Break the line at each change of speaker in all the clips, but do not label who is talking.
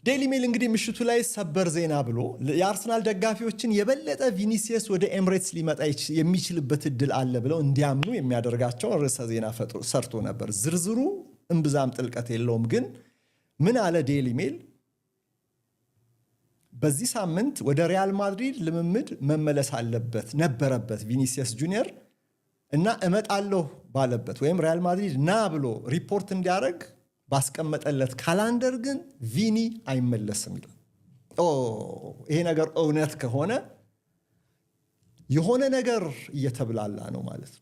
ዴይሊ ሜል እንግዲህ ምሽቱ ላይ ሰበር ዜና ብሎ የአርሰናል ደጋፊዎችን የበለጠ ቪኒሲየስ ወደ ኤምሬትስ ሊመጣ የሚችልበት እድል አለ ብለው እንዲያምኑ የሚያደርጋቸው ርዕሰ ዜና ሰርቶ ነበር። ዝርዝሩ እምብዛም ጥልቀት የለውም። ግን ምን አለ ዴይሊ ሜል? በዚህ ሳምንት ወደ ሪያል ማድሪድ ልምምድ መመለስ ነበረበት ቪኒሲየስ ጁኒየር እና እመጣለሁ ባለበት ወይም ሪያል ማድሪድ ና ብሎ ሪፖርት እንዲያደርግ ባስቀመጠለት ካላንደር ግን ቪኒ አይመለስም ይላል። ይሄ ነገር እውነት ከሆነ የሆነ ነገር እየተብላላ ነው ማለት ነው።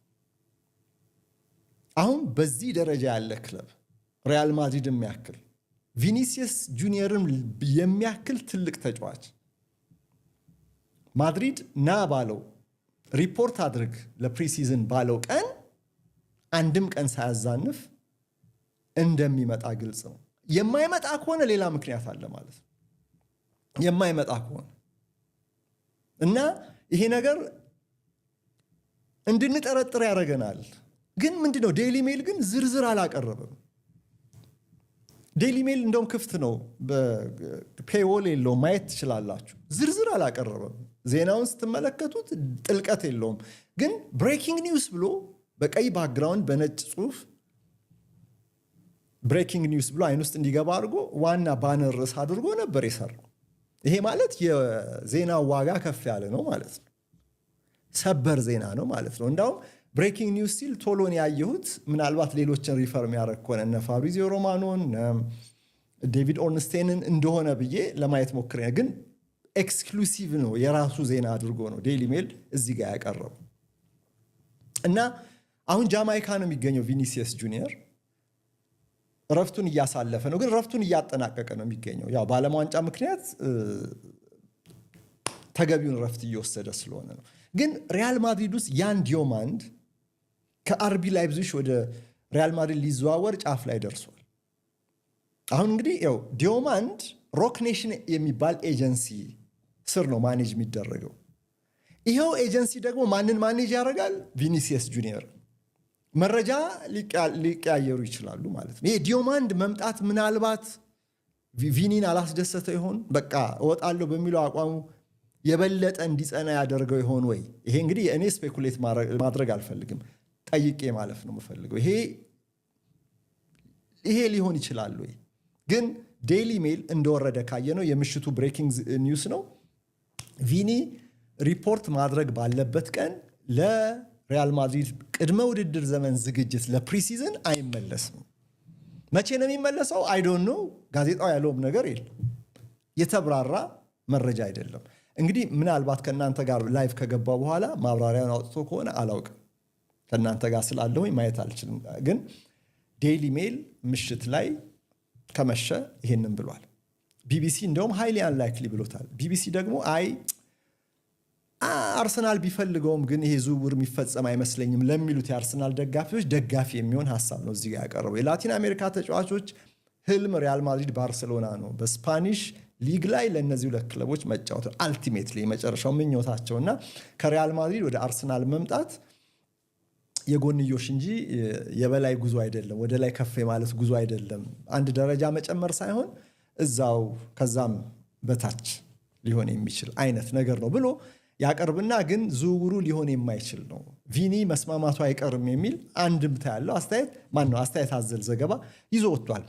አሁን በዚህ ደረጃ ያለ ክለብ ሪያል ማድሪድ የሚያክል ቪኒሲየስ ጁኒየርን የሚያክል ትልቅ ተጫዋች ማድሪድ ና ባለው ሪፖርት አድርግ ለፕሪሲዝን ባለው ቀን አንድም ቀን ሳያዛንፍ እንደሚመጣ ግልጽ ነው። የማይመጣ ከሆነ ሌላ ምክንያት አለ ማለት ነው። የማይመጣ ከሆነ እና ይሄ ነገር እንድንጠረጥር ያደርገናል። ግን ምንድነው ዴይሊ ሜል ግን ዝርዝር አላቀረበም። ዴይሊ ሜል እንደውም ክፍት ነው፣ ፔይዎል የለውም፣ ማየት ትችላላችሁ። ዝርዝር አላቀረበም። ዜናውን ስትመለከቱት ጥልቀት የለውም። ግን ብሬኪንግ ኒውስ ብሎ በቀይ ባክግራውንድ በነጭ ጽሁፍ ብሬኪንግ ኒውስ ብሎ አይን ውስጥ እንዲገባ አድርጎ ዋና ባነር ርዕስ አድርጎ ነበር የሰራው። ይሄ ማለት የዜናው ዋጋ ከፍ ያለ ነው ማለት ነው። ሰበር ዜና ነው ማለት ነው። እንዳውም ብሬኪንግ ኒውስ ሲል ቶሎን ያየሁት ምናልባት ሌሎችን ሪፈር የሚያደርግ ከሆነ እነ ፋብሪዚዮ ሮማኖን ዴቪድ ኦርንስቴንን እንደሆነ ብዬ ለማየት ሞክሬ፣ ግን ኤክስክሉሲቭ ነው፣ የራሱ ዜና አድርጎ ነው ዴይሊ ሜል እዚህ ጋር ያቀረቡ እና አሁን ጃማይካ ነው የሚገኘው ቪኒሲየስ ጁኒየር። ረፍቱን እያሳለፈ ነው፣ ግን ረፍቱን እያጠናቀቀ ነው የሚገኘው። ያው በዓለም ዋንጫ ምክንያት ተገቢውን ረፍት እየወሰደ ስለሆነ ነው። ግን ሪያል ማድሪድ ውስጥ ያን ዲዮማንድ ከአርቢ ላይፕዚግ ወደ ሪያል ማድሪድ ሊዘዋወር ጫፍ ላይ ደርሷል። አሁን እንግዲህ ያው ዲዮማንድ ሮክ ኔሽን የሚባል ኤጀንሲ ስር ነው ማኔጅ የሚደረገው። ይኸው ኤጀንሲ ደግሞ ማንን ማኔጅ ያደርጋል? ቪኒሲየስ ጁኒየር። መረጃ ሊቀያየሩ ይችላሉ ማለት ነው። ይሄ ዲዮማንድ መምጣት ምናልባት ቪኒን አላስደሰተው ይሆን? በቃ እወጣለሁ በሚለው አቋሙ የበለጠ እንዲጸና ያደርገው ይሆን ወይ? ይሄ እንግዲህ እኔ ስፔኩሌት ማድረግ አልፈልግም፣ ጠይቄ ማለፍ ነው የምፈልገው። ይሄ ሊሆን ይችላል ወይ? ግን ዴይሊ ሜል እንደወረደ ካየ ነው የምሽቱ ብሬኪንግ ኒውስ ነው። ቪኒ ሪፖርት ማድረግ ባለበት ቀን ለሪያል ማድሪድ ቅድመ ውድድር ዘመን ዝግጅት ለፕሪሲዝን አይመለስም። መቼ ነው የሚመለሰው? አይ ዶንት ኖ። ጋዜጣው ያለውም ነገር የለም፣ የተብራራ መረጃ አይደለም። እንግዲህ ምናልባት ከእናንተ ጋር ላይቭ ከገባ በኋላ ማብራሪያን አውጥቶ ከሆነ አላውቅም። ከእናንተ ጋር ስላለሁኝ ማየት አልችልም። ግን ዴይሊ ሜል ምሽት ላይ ከመሸ ይሄንን ብሏል። ቢቢሲ እንደውም ሃይሊ አንላይክሊ ብሎታል። ቢቢሲ ደግሞ አርሰናል ቢፈልገውም ግን ይሄ ዝውውር የሚፈጸም አይመስለኝም ለሚሉት የአርሰናል ደጋፊዎች ደጋፊ የሚሆን ሀሳብ ነው እዚህ ጋር ያቀረበው። የላቲን አሜሪካ ተጫዋቾች ህልም ሪያል ማድሪድ ባርሴሎና ነው። በስፓኒሽ ሊግ ላይ ለእነዚህ ሁለት ክለቦች መጫወት አልቲሜትሊ የመጨረሻው ምኞታቸውና ከሪያል ማድሪድ ወደ አርሰናል መምጣት የጎንዮሽ እንጂ የበላይ ጉዞ አይደለም፣ ወደ ላይ ከፍ ማለት ጉዞ አይደለም። አንድ ደረጃ መጨመር ሳይሆን እዛው ከዛም በታች ሊሆን የሚችል አይነት ነገር ነው ብሎ ያቀርብና ግን ዝውውሩ ሊሆን የማይችል ነው፣ ቪኒ መስማማቱ አይቀርም የሚል አንድምታ ያለው አስተያየት አዘል ዘገባ ይዞ ወጥቷል።